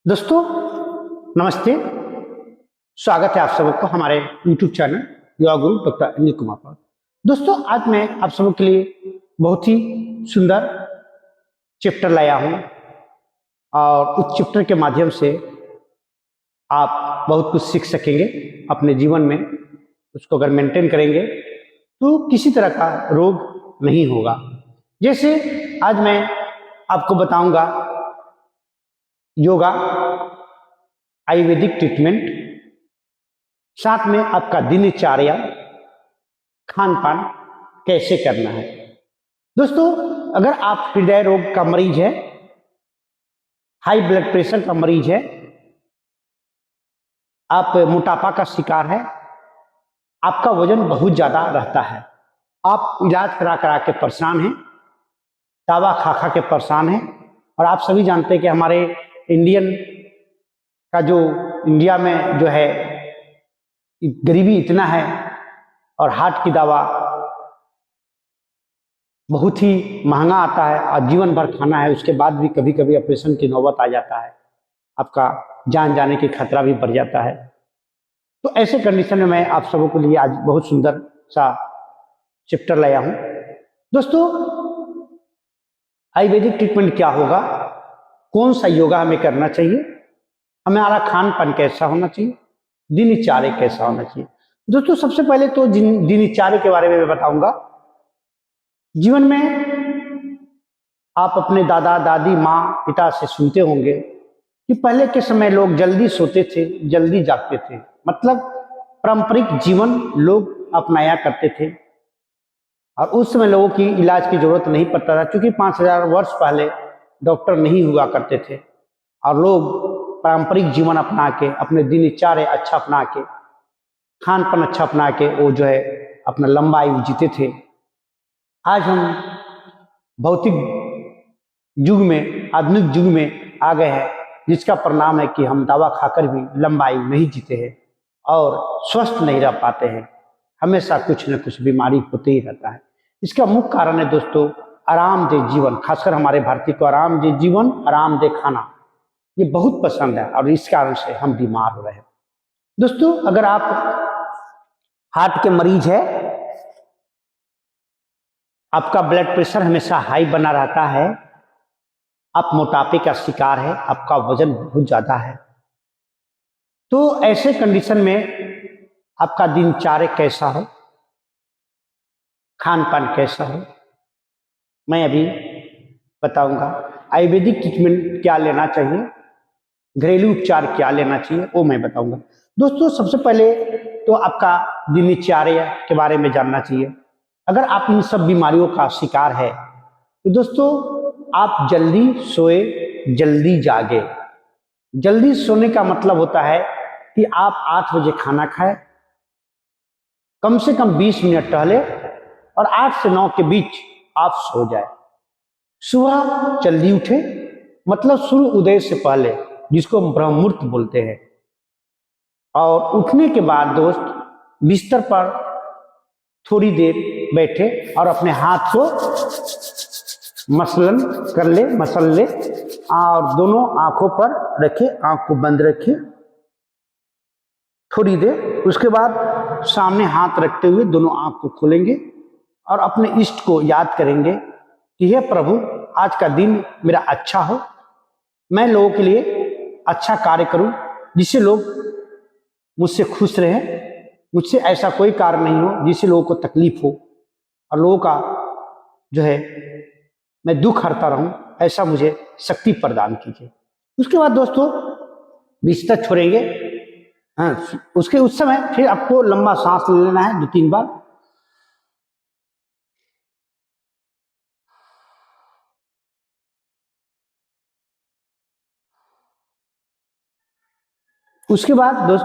दोस्तों नमस्ते। स्वागत है आप सबको हमारे YouTube चैनल योगा गुरु डॉक्टर अनिल कुमार पर। दोस्तों आज मैं आप सबों के लिए बहुत ही सुंदर चैप्टर लाया हूं और उस चैप्टर के माध्यम से आप बहुत कुछ सीख सकेंगे अपने जीवन में। उसको अगर मेंटेन करेंगे तो किसी तरह का रोग नहीं होगा। जैसे आज मैं आपको बताऊंगा योगा, आयुर्वेदिक ट्रीटमेंट, साथ में आपका दिनचर्या, खान पान कैसे करना है। दोस्तों अगर आप हृदय रोग का मरीज है, हाई ब्लड प्रेशर का मरीज है, आप मोटापा का शिकार है, आपका वजन बहुत ज्यादा रहता है, आप इलाज करा करा के परेशान हैं, दवा खा खा के परेशान हैं, और आप सभी जानते हैं कि हमारे इंडियन का जो इंडिया में जो है गरीबी इतना है और हार्ट की दवा बहुत ही महंगा आता है और जीवन भर खाना है, उसके बाद भी कभी कभी ऑपरेशन की नौबत आ जाता है, आपका जान जाने की खतरा भी बढ़ जाता है। तो ऐसे कंडीशन में मैं आप सबों के लिए आज बहुत सुंदर सा चैप्टर लाया हूं। दोस्तों आयुर्वेदिक ट्रीटमेंट क्या होगा, कौन सा योगा हमें करना चाहिए, हमारा खान पान कैसा होना चाहिए, दिनचर्या कैसा होना चाहिए। दोस्तों सबसे पहले तो दिनचर्या के बारे में मैं बताऊंगा। जीवन में आप अपने दादा दादी माँ पिता से सुनते होंगे कि पहले के समय लोग जल्दी सोते थे, जल्दी जागते थे, मतलब पारंपरिक जीवन लोग अपनाया करते थे और उस समय लोगों की इलाज की जरूरत नहीं पड़ता था, क्योंकि 5000 वर्ष पहले डॉक्टर नहीं हुआ करते थे और लोग पारंपरिक जीवन अपना के, अपने दिनचर्या अच्छा अपना के, खान पान अच्छा अपना के वो जो है अपना लंबा आयु जीते थे। आज हम भौतिक युग में, आधुनिक युग में आ गए हैं, जिसका परिणाम है कि हम दवा खाकर भी लंबा आयु नहीं जीते हैं और स्वस्थ नहीं रह पाते हैं, हमेशा कुछ न कुछ बीमारी होते ही रहता है। इसका मुख्य कारण है दोस्तों आरामदेह जीवन, खासकर हमारे भारतीय को आरामदेह जीवन, आरामदेह खाना ये बहुत पसंद है और इस कारण से हम बीमार हो रहे हैं। दोस्तों अगर आप हार्ट के मरीज है, आपका ब्लड प्रेशर हमेशा हाई बना रहता है, आप मोटापे का शिकार है, आपका वजन बहुत ज्यादा है, तो ऐसे कंडीशन में आपका दिनचर्या कैसा हो, खान पान कैसा हो, मैं अभी बताऊंगा। आयुर्वेदिक ट्रीटमेंट क्या लेना चाहिए, घरेलू उपचार क्या लेना चाहिए, वो मैं बताऊंगा। दोस्तों सबसे पहले तो आपका दिनचर्या के बारे में जानना चाहिए। अगर आप इन सब बीमारियों का शिकार है तो दोस्तों आप जल्दी सोए, जल्दी जागे। जल्दी सोने का मतलब होता है कि आप 8 बजे खाना खाएं, कम से कम 20 मिनट टहले और 8 से 9 के बीच आप सो जाए। सुबह जल्दी उठे, मतलब सूर्य उदय से पहले, जिसको हम ब्रह्म मुहूर्त बोलते हैं, और उठने के बाद दोस्त बिस्तर पर थोड़ी देर बैठे और अपने हाथ को मसल ले और दोनों आंखों पर रखे, आंख को बंद रखे थोड़ी देर। उसके बाद सामने हाथ रखते हुए दोनों आंख को खोलेंगे और अपने इष्ट को याद करेंगे कि हे प्रभु आज का दिन मेरा अच्छा हो, मैं लोगों के लिए अच्छा कार्य करूं, जिससे लोग मुझसे खुश रहें, मुझसे ऐसा कोई कार्य नहीं हो जिससे लोगों को तकलीफ हो और लोगों का जो है मैं दुख हरता रहूं, ऐसा मुझे शक्ति प्रदान कीजिए। उसके बाद दोस्तों बिस्तर छोड़ेंगे, हाँ उसके उस समय फिर आपको लंबा सांस ले लेना है 2-3 बार। उसके बाद दोस्त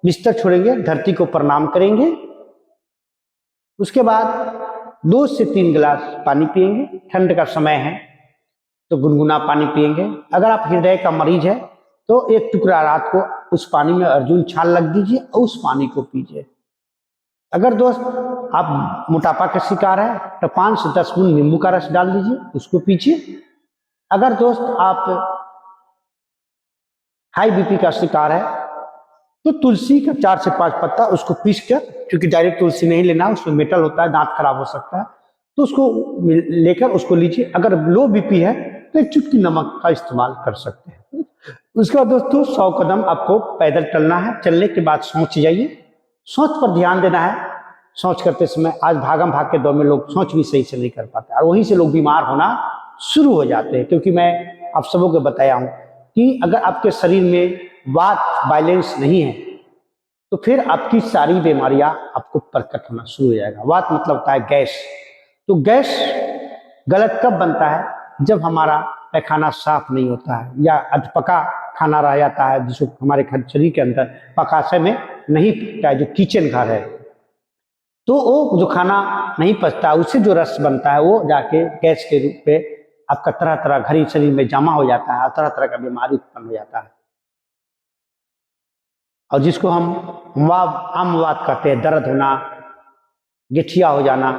बिस्तर छोड़ेंगे, धरती को प्रणाम करेंगे। उसके बाद 2 से 3 गिलास पानी पिएंगे, ठंड का समय है तो गुनगुना पानी पिएंगे। अगर आप हृदय का मरीज है तो एक टुकड़ा रात को उस पानी में अर्जुन छाल लग दीजिए और उस पानी को पीजिए। अगर दोस्त आप मोटापा का शिकार है तो 5 से 10 बूंद नींबू का रस डाल दीजिए, उसको पीजिए। अगर दोस्त आप हाई बीपी का शिकार है तो तुलसी का 4 से 5 पत्ता उसको पीस कर, क्योंकि डायरेक्ट तुलसी नहीं लेना, उसमें मेटल होता है, दांत खराब हो सकता है, तो उसको लेकर उसको लीजिए। अगर लो बीपी है तो एक चुटकी नमक का इस्तेमाल कर सकते हैं। उसके बाद दोस्तों 100 कदम आपको पैदल चलना है। चलने के बाद सोच जाइए, सोच पर ध्यान देना है। सोच करते समय आज भागम भाग के दौर में लोग सोच भी सही से नहीं कर पाते और वहीं से लोग बीमार होना शुरू हो जाते हैं। क्योंकि मैं आप सबों को बताया हूं कि अगर आपके शरीर में वात बैलेंस नहीं है तो फिर आपकी सारी बीमारियां आपको प्रकट होना शुरू हो जाएगा। वात मतलब होता है गैस। तो गैस गलत कब बनता है? जब हमारा पैखाना साफ नहीं होता है या अधपका खाना रह जाता है, जिसको हमारे शरीर के अंदर पकाशय में नहीं पकता है, जो किचन घर है, तो वो जो खाना नहीं पचता उससे जो रस बनता है वो जाके गैस के रूप में आपका तरह तरह घरी शरीर में जमा हो जाता है और तरह तरह का बीमारी उत्पन्न हो जाता है। और जिसको हम आमवात कहते हैं, दर्द होना, गठिया हो जाना,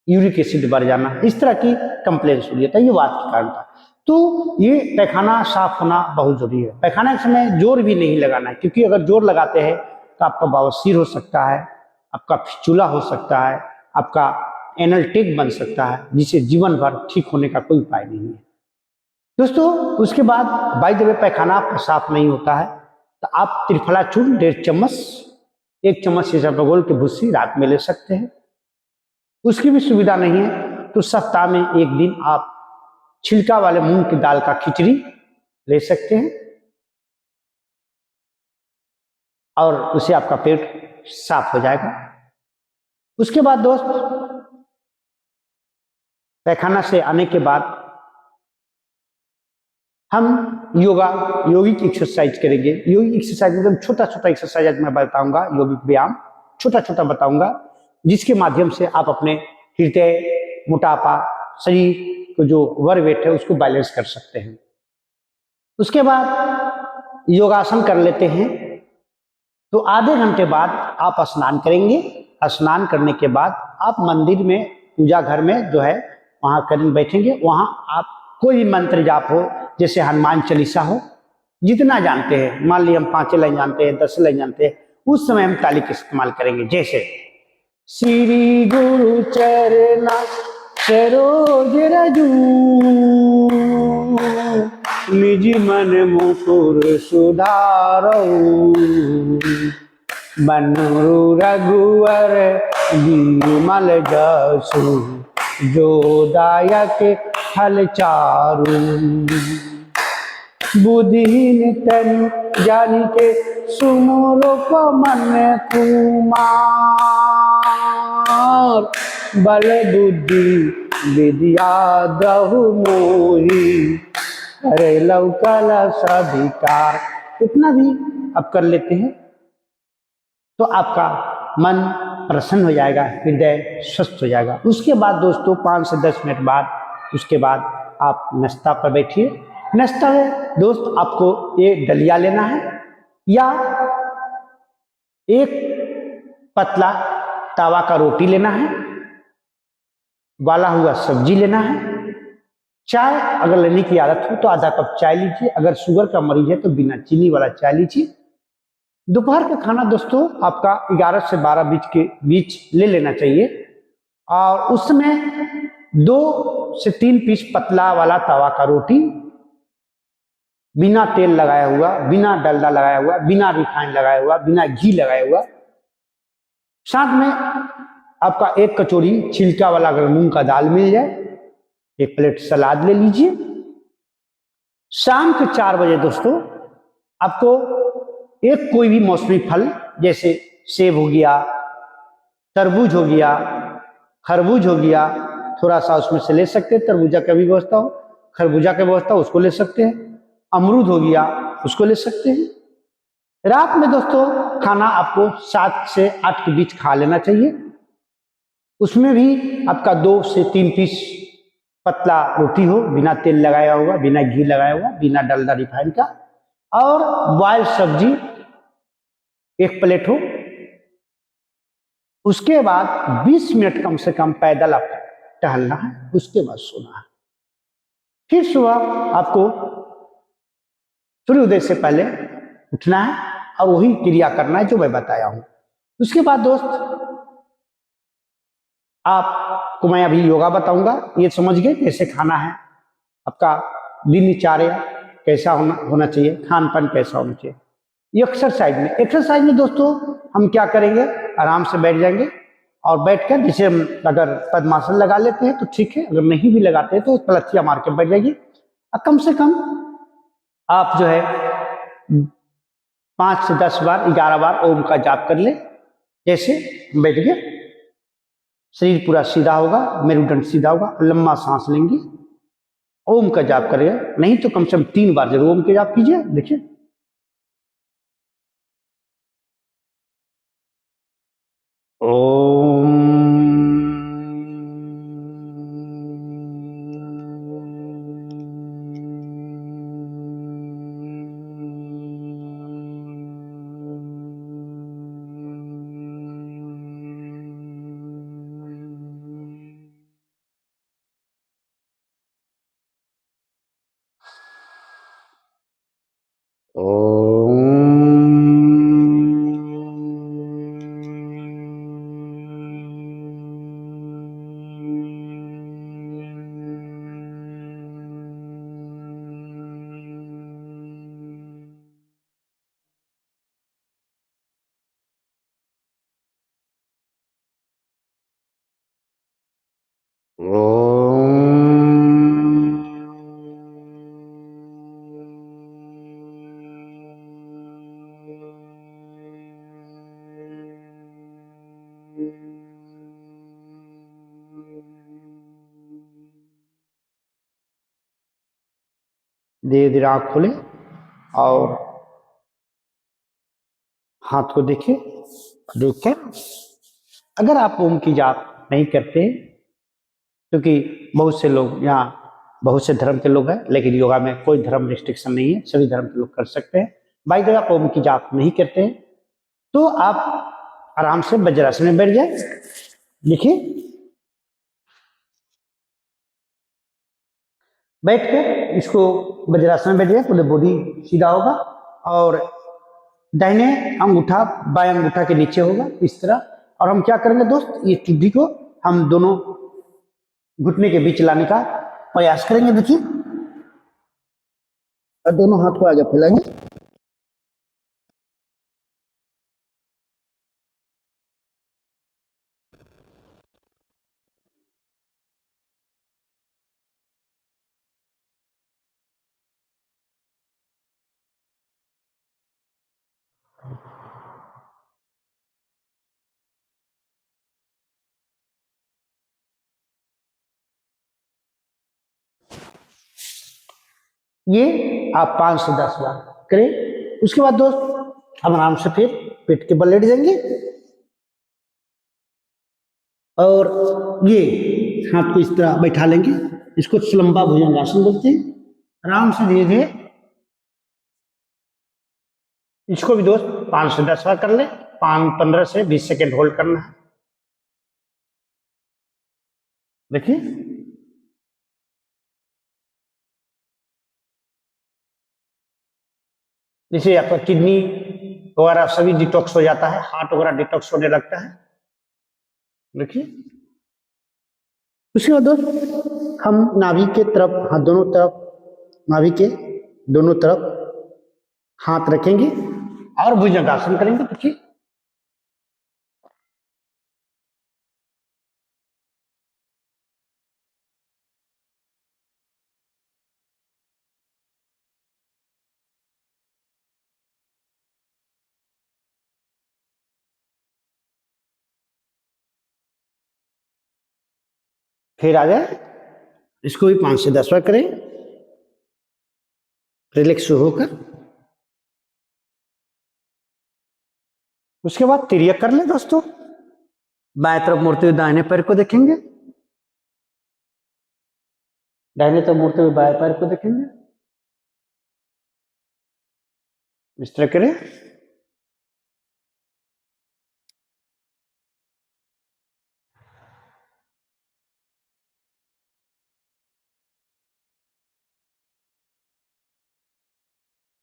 यूरिक एसिड बढ़ जाना, इस तरह की कंप्लेंट्स हो जाता है, ये वात के कारण था। तो ये पैखाना साफ होना बहुत जरूरी है। पैखाना के समय जोर भी नहीं लगाना है, क्योंकि अगर जोर लगाते हैं तो आपका बवासीर हो सकता है, आपका फिचुला हो सकता है, आपका एनल टेक बन सकता है, जिसे जीवन भर ठीक होने का कोई उपाय नहीं है दोस्तों। उसके बाद बाई द वे पैखाना आपका साफ नहीं होता है तो आप त्रिफला चूर्ण 1.5 चम्मच, 1 चम्मच सीसाफेगोल की भुस्सी रात में ले सकते हैं। उसकी भी सुविधा नहीं है तो सप्ताह में एक दिन आप छिलका वाले मूंग की दाल का खिचड़ी ले सकते हैं और उससे आपका पेट साफ हो जाएगा। उसके बाद दोस्त पैखाना से आने के बाद हम योगिक एक्सरसाइज करेंगे। योगिक एक्सरसाइज मतलब छोटा छोटा एक्सरसाइज मैं बताऊंगा, योगिक व्यायाम छोटा छोटा बताऊंगा, जिसके माध्यम से आप अपने हृदय, मोटापा, शरीर को जो वर्क वेट है उसको बैलेंस कर सकते हैं। उसके बाद योगासन कर लेते हैं। तो आधे घंटे बाद आप स्नान करेंगे। स्नान करने के बाद आप मंदिर में, पूजा घर में जो है वहां करीब बैठेंगे। वहां आप कोई भी मंत्र जाप हो, जैसे हनुमान चालीसा हो, जितना जानते हैं, मान लीजिए हम 5 लाइन जानते हैं, 10 लाइन जानते हैं, उस समय हम ताली का इस्तेमाल करेंगे। जैसे श्री गुरु चरना सरोज रजू, निज मन मुकुर सुधारऊ, बनु रघुवर विमल जसु, जो दायक फल चारु, बुद्धिहीन तनु जानिके सुमरो पवन कुमार, बल बुद्धि विद्या दहु मोहि, अरे लौकल सधिकार। इतना भी आप कर लेते हैं तो आपका मन प्रसन्न हो जाएगा, हृदय स्वस्थ हो जाएगा। उसके बाद दोस्तों 5 से 10 मिनट बाद उसके बाद आप नाश्ता पर बैठिए। नाश्ता में दोस्त आपको एक दलिया लेना है या एक पतला तवा का रोटी लेना है, उबाला हुआ सब्जी लेना है। चाय अगर लेने की आदत हो तो आधा कप चाय लीजिए, अगर शुगर का मरीज है तो बिना चीनी वाला चाय लीजिए। दोपहर का खाना दोस्तों आपका 11 से 12 बीच के बीच ले लेना चाहिए और उसमें 2 से 3 पीस पतला वाला तवा का रोटी, बिना तेल लगाया हुआ, बिना डलडा लगाया हुआ, बिना रिफाइंड लगाया हुआ, बिना घी लगाया हुआ। साथ में आपका 1 कचौरी छिलका वाला अगर मूंग का दाल मिल जाए, 1 प्लेट सलाद ले लीजिए। शाम के 4 बजे दोस्तों आपको एक कोई भी मौसमी फल, जैसे सेब हो गया, तरबूज हो गया, खरबूज हो गया, थोड़ा सा उसमें से ले सकते हैं। तरबूजा की भी व्यवस्था हो, खरबूजा की व्यवस्था उसको ले सकते हैं, अमरूद हो गया उसको ले सकते हैं। रात में दोस्तों खाना आपको 7 से 8 के बीच खा लेना चाहिए। उसमें भी आपका 2 से 3 पीस पतला रोटी हो, बिना तेल लगाया हुआ, बिना घी लगाया हुआ, बिना डलडा रिफाइंड का, और बॉइल्ड सब्जी 1 प्लेट हो। उसके बाद 20 मिनट कम से कम पैदल आप टहलना है, उसके बाद सोना है। फिर सुबह आपको सूर्योदय से पहले उठना है और वही क्रिया करना है जो मैं बताया हूं। उसके बाद दोस्त आपको मैं अभी योगा बताऊंगा, ये समझ गए कैसे खाना है, आपका दिनचर्या कैसा होना चाहिए, खान पान कैसा होना चाहिए। एक्सरसाइज में दोस्तों हम क्या करेंगे, आराम से बैठ जाएंगे और बैठकर जैसे हम अगर पद्मासन लगा लेते हैं तो ठीक है, अगर नहीं भी लगाते हैं तो पलथियां मार के बैठ जाएगी। और कम से कम आप जो है 5 से 10 बार 11 बार ओम का जाप कर ले। जैसे बैठ गए, शरीर पूरा सीधा होगा, मेरुदंड सीधा होगा, लंबा सांस लेंगे, ओम का जाप करेंगे, नहीं तो कम से कम 3 बार जरूर ओम का जाप कीजिए। देखिए ओम धीरे धीरे आंख खोले और हाथ को देखें, देख कर अगर आप ओम की जाप नहीं करते, क्योंकि बहुत से लोग यहाँ बहुत से धर्म के लोग हैं, लेकिन योगा में कोई धर्म रिस्ट्रिक्शन नहीं है, सभी धर्म के लोग कर सकते हैं। बाई द वे आप ओम की जाप नहीं करते हैं तो आप आराम से वज्रासन में बैठ जाए। देखिए बैठकर इसको वज्रासन में बैठ जाए, पूरे बॉडी सीधा होगा और दाहिने अंगूठा बाएं अंगूठा के नीचे होगा इस तरह। और हम क्या करेंगे दोस्त, ये चुड्डी को हम दोनों घुटने के बीच लाने का प्रयास करेंगे। देखिए और दोनों हाथ को आगे फैलाएंगे। ये आप 5 से 10 बार करें। उसके बाद दोस्त हम आराम से फिर पेट के बल लेट जाएंगे और ये हाथ को इस तरह बैठा लेंगे। इसको लंबा भुजंगासन बोलते हैं। आराम से धीरे धीरे इसको भी दोस्त 5 से 10 बार कर ले। 15 से 20 सेकेंड होल्ड करना है। देखिए जैसे आपका किडनी वगैरह सभी डिटॉक्स हो जाता है, हार्ट वगैरह डिटॉक्स होने लगता है। देखिए उसके बाद दोस्त हम नाभि के तरफ हाथ दोनों तरफ, नाभि के दोनों तरफ हाथ रखेंगे और भुजंगासन करेंगे। देखिए फिर आ जाए, इसको भी 5 से 10 बार करें रिलैक्स होकर। उसके बाद तिर्यक कर ले दोस्तों, बाएं तरफ मुड़ते हुए दाहिने पैर को देखेंगे, दाहिने तरफ मुड़ते हुए बाएं पैर को देखेंगे। इस तरह करें।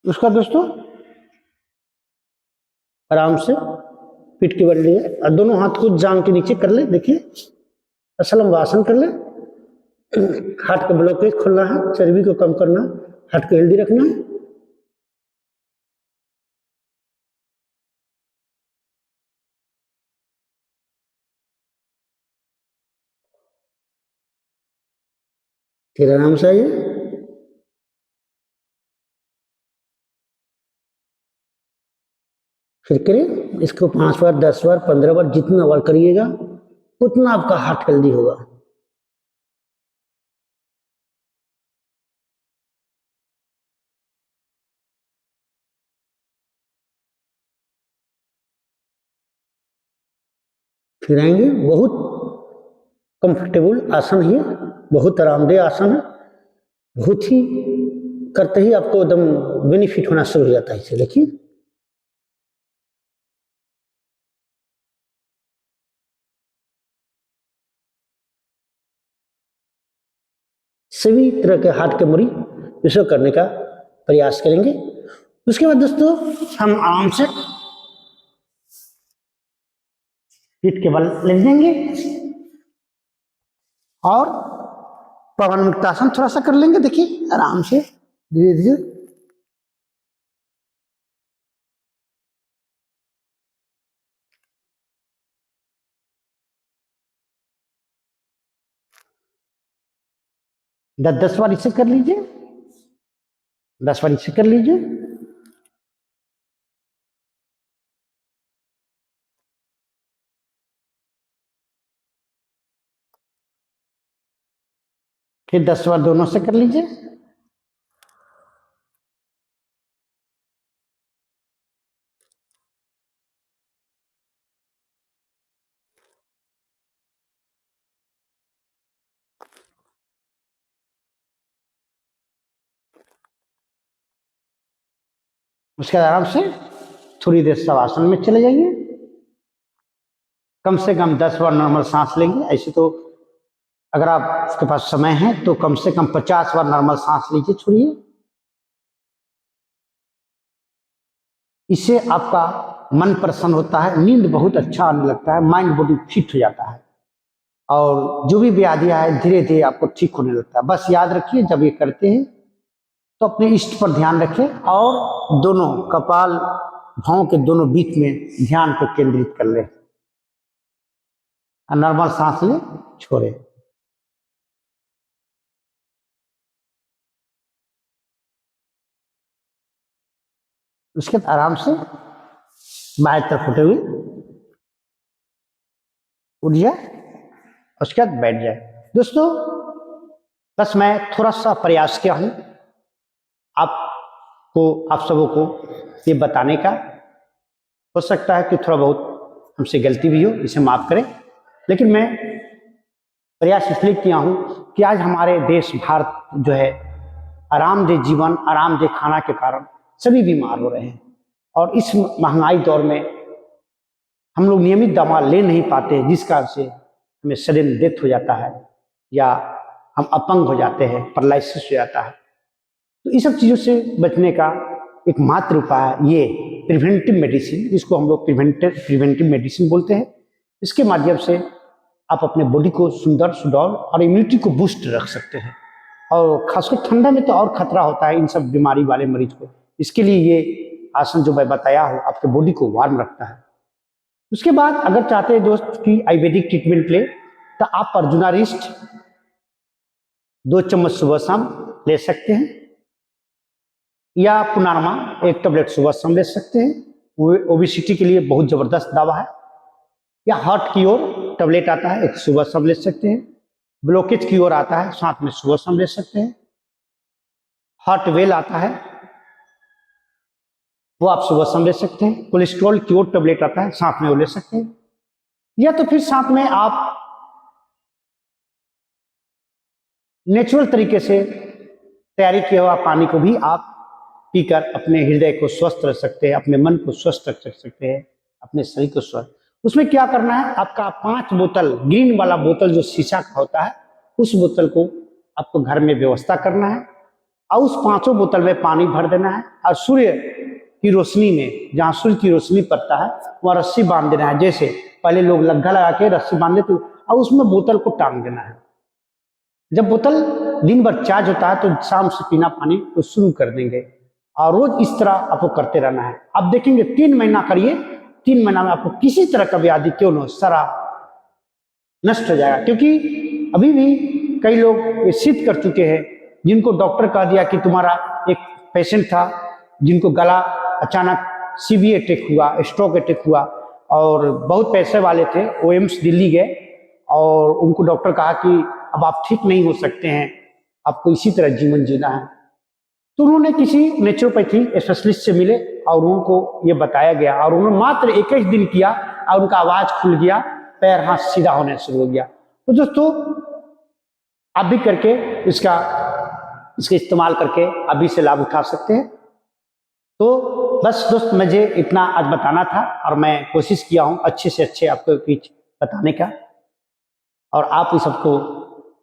उसका दोस्तों आराम से पीठ के बल लिए और दोनों हाथ को जांग के नीचे कर ले। देखिए असलम आसन कर ले। हार्ट का ब्लॉकेज खोलना है, चर्बी को कम करना, हार्ट को हेल्दी रखना है। फिर आराम से आइए। फिर करिए इसको 5 बार, 10 बार, 15 बार, जितना बार करिएगा उतना आपका हार्ट हेल्दी होगा। फिर आएंगे, बहुत कंफर्टेबल आसन है, बहुत आरामदेह आसन है, बहुत ही करते ही आपको एकदम बेनिफिट होना शुरू हो जाता है। इसे देखिए सभी तरह के हार्ट के मरीज इसे करने का प्रयास करेंगे। उसके बाद दोस्तों हम आराम से पीठ के बल ले देंगे और पवन मुक्तासन थोड़ा सा कर लेंगे। देखिए आराम से धीरे धीरे। दस 10 बार इसे कर लीजिए, 10 बार इसे कर लीजिए। फिर 10 बार दोनों से कर लीजिए। उसके बाद आराम से थोड़ी देर शवासन में चले जाइए। कम से कम 10 बार नॉर्मल सांस लेंगे। ऐसे तो अगर आपके पास समय है तो कम से कम 50 बार नॉर्मल सांस लीजिए, छोड़िए। इससे आपका मन प्रसन्न होता है, नींद बहुत अच्छा आने लगता है, माइंड बॉडी फिट हो जाता है और जो भी व्याधियां है धीरे धीरे आपको ठीक होने लगता है। बस याद रखिए जब ये करते हैं तो अपने इष्ट पर ध्यान रखें और दोनों कपाल भाव के दोनों बीच में ध्यान को केंद्रित कर ले। नॉर्मल सांस ले, छोड़े। उसके बाद आराम से बाएं तरफ उठे हुए उठ जाए, उसके बाद बैठ जाए। दोस्तों बस मैं थोड़ा सा प्रयास किया हूं आपको, आप सबों को ये बताने का। हो सकता है कि थोड़ा बहुत हमसे गलती भी हो, इसे माफ करें, लेकिन मैं प्रयास इसलिए किया हूं कि आज हमारे देश भारत जो है आरामदेह जीवन, आरामदेह खाना के कारण सभी बीमार हो रहे हैं और इस महंगाई दौर में हम लोग नियमित दवा ले नहीं पाते, जिस कारण से हमें सडन डेथ हो जाता है या हम अपंग हो जाते हैं, पैरालिसिस हो जाता है। तो इस सब चीज़ों से बचने का एकमात्र उपाय ये प्रिवेंटिव मेडिसिन, इसको हम लोग प्रिवेंटिव मेडिसिन बोलते हैं। इसके माध्यम से आप अपने बॉडी को सुंदर सुडौल और इम्यूनिटी को बूस्ट रख सकते हैं। और खासकर ठंडा में तो और खतरा होता है इन सब बीमारी वाले मरीज को। इसके लिए ये आसन जो मैं बताया हूँ आपके बॉडी को वार्म रखता है। उसके बाद अगर चाहते हैं दोस्त कि आयुर्वेदिक ट्रीटमेंट ले तो आप अर्जुना रिस्ट 2 चम्मच सुबह शाम ले सकते हैं या पुनारमा 1 टैबलेट सुबह शाम ले सकते हैं। वो ओबेसिटी के लिए बहुत जबरदस्त दवा है। या हार्ट की ओर टैबलेट आता है, एक सुबह शाम ले सकते हैं। ब्लॉकेज की ओर आता है, साथ में सुबह शाम ले सकते हैं। हार्ट वेल आता है, वो आप सुबह शाम ले सकते हैं। कोलेस्ट्रॉल की ओर टैबलेट आता है, साथ में वो ले सकते हैं। या तो फिर साथ में आप नेचुरल तरीके से तैयारी किया हुआ पानी को भी आप पीकर अपने हृदय को स्वस्थ रख सकते हैं, अपने मन को स्वस्थ रख सकते हैं, अपने शरीर को स्वस्थ। उसमें क्या करना है, आपका 5 बोतल ग्रीन वाला बोतल जो शीशा का होता है, उस बोतल को आपको घर में व्यवस्था करना है और उस 5 बोतल में पानी भर देना है और सूर्य की रोशनी में, जहाँ सूर्य की रोशनी पड़ता है वहाँ रस्सी बांध देना है। जैसे पहले लोग लग्गा लगा के रस्सी बांध देते और उसमें बोतल को टांग देना है। जब बोतल दिन भर चार्ज होता है तो शाम से पीना पानी तो शुरू कर देंगे और रोज इस तरह आपको करते रहना है। आप देखेंगे 3 महीना करिए, 3 महीना में आपको किसी तरह का व्याधि क्यों न सारा नष्ट हो जाएगा। क्योंकि अभी भी कई लोग ये सिद्ध कर चुके हैं, जिनको डॉक्टर कह दिया कि तुम्हारा एक पेशेंट था जिनको गला अचानक सीवी अटैक हुआ, स्ट्रोक अटैक हुआ और बहुत पैसे वाले थे, वो एम्स दिल्ली गए और उनको डॉक्टर कहा कि अब आप ठीक नहीं हो सकते हैं, आपको इसी तरह जीवन जीना है। तो उन्होंने किसी नेचुरोपैथी स्पेशलिस्ट से मिले और उनको ये बताया गया और उन्होंने मात्र 21 दिन किया और उनका आवाज खुल गया, पैर हाथ सीधा होने शुरू हो गया। तो दोस्तों आप भी करके इसका इस्तेमाल करके अभी से लाभ उठा सकते हैं। तो बस दोस्त मुझे इतना आज बताना था और मैं कोशिश किया हूं अच्छे से अच्छे आपको बीच बताने का, और आप इस सबको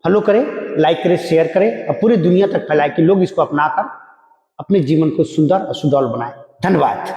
फॉलो करें, लाइक करें, शेयर करें और पूरी दुनिया तक फैलाएं कि लोग इसको अपनाकर अपने जीवन को सुंदर और सुडौल बनाएं। धन्यवाद।